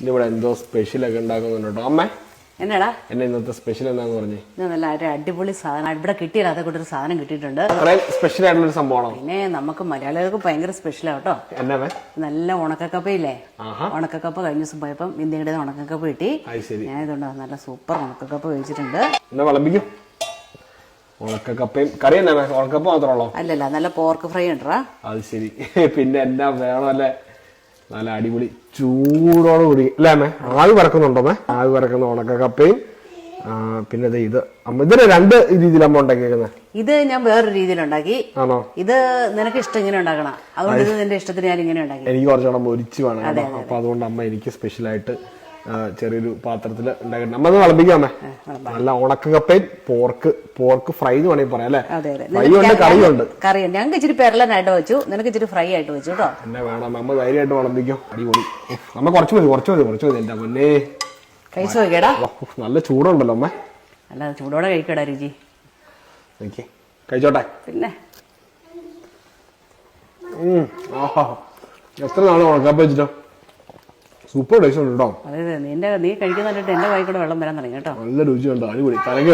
ഇന്നിവിടെ എന്തോ സ്പെഷ്യലൊക്കെ ഉണ്ടാക്കുന്നുണ്ട് കേട്ടോ. അമ്മേ എന്നാടാ എന്നെ ഇന്നത്തെ സ്പെഷ്യൽ എന്താന്ന് പറഞ്ഞേ? നല്ല ഒരു അടിപൊളി സാധനം ഇവിടെ കിട്ടിയില്ല, അതെ കൂട്ടൊരു സാധനം കിട്ടിയിട്ടുണ്ട്. സ്പെഷ്യൽ ആയിട്ടുള്ള സംഭവമാണോ? പിന്നെ നമുക്ക് മലയാളികൾക്ക് ഭയങ്കര സ്പെഷ്യലാ കേട്ടോ. എന്നാ നല്ല ഉണക്കക്കപ്പയില്ലേ, ഉണക്കക്കപ്പ കഴിഞ്ഞ ദിവസം പോയപ്പം ഇന്ത്യയുടെ ഉണക്കക്കപ്പ കിട്ടി. ഞാൻ ഇതുണ്ടോ നല്ല സൂപ്പർ ഉണക്കക്കപ്പ കഴിച്ചിട്ടുണ്ട്. എന്നാ വിളമ്പിക്കും. ഉണക്കക്കപ്പയും കറി എന്നാ? ഉണക്കപ്പ മാത്രമല്ലോ? അല്ലല്ല, നല്ല പോർക്ക് ഫ്രൈ ഉണ്ടാ. അത് ശരി. പിന്നെ എന്നാ വേണമല്ലേ? നല്ല അടിപൊളി ചൂടോട് കൂടി അല്ലേ അമ്മേ? ആവി പറക്കുന്നുണ്ടോ അമ്മേ? ആവി പറക്കുന്ന ഉണക്കക്കപ്പയും പിന്നെ ഇത് അമ്മ ഇതിന് രണ്ട് രീതിയിൽ അമ്മ ഉണ്ടാക്കിയേക്കുന്നത്. ഇത് ഞാൻ വേറൊരു രീതിയിൽ ഉണ്ടാക്കി. ആണോ? ഇത് നിനക്ക് ഇഷ്ടം ഇങ്ങനെ ഉണ്ടാക്കണം, അതുകൊണ്ട് ഇത് നിന്റെ ഇഷ്ടത്തിന് ഞാൻ ഇങ്ങനെ ഉണ്ടാക്കി. എനിക്ക് കുറച്ചുകൂടെ മൊരിച്ച് വേണം, അപ്പൊ അതുകൊണ്ട് അമ്മ എനിക്ക് സ്പെഷ്യലായിട്ട് ചെറിയൊരു പാത്രത്തിൽ ഉണ്ടാക്കണം. നമ്മ വിളമ്പിക്കാമേ. നല്ല ഉണക്കക്കപ്പയും പോർക്ക് ഫ്രൈ എന്ന് വേണമെങ്കിൽ പറയാം അല്ലെ? ഫ്രൈ ഉണ്ട്, കറിയുണ്ട്. കറിയുണ്ട്. ഞങ്ങൾക്ക് ഇച്ചിരി പെരളനായിട്ട് വെച്ചു, നിനക്ക് ഇച്ചിരി ഫ്രൈ ആയിട്ട് വെച്ചു കേട്ടോ. എന്നെ വേണം, നമ്മ ധൈര്യമായിട്ട് വിളമ്പിക്കും. അടിപൊളി. നമ്മ കുറച്ച് മതി എന്റെ മുന്നേ. കഴിച്ചു നോക്കിയടാ. നല്ല ചൂടുണ്ടല്ലോ അമ്മ. അല്ല ചൂടോടെ കഴിക്കടാ രുചി. കഴിച്ചോട്ടെ. പിന്നെ എത്ര നാളെ ഉണക്കപ്പ വെച്ചിട്ടോ? സൂപ്പർ ടേസ്റ്റ് ഉണ്ട് കേട്ടോ. അതെ, നീ കഴിക്കുന്നിട്ട് എന്റെ വായിക്കൂടെ വെള്ളം വരാൻ തുടങ്ങി കേട്ടോ. നല്ല രുചിയുണ്ടോ? അടിപൊളി. കലക്കി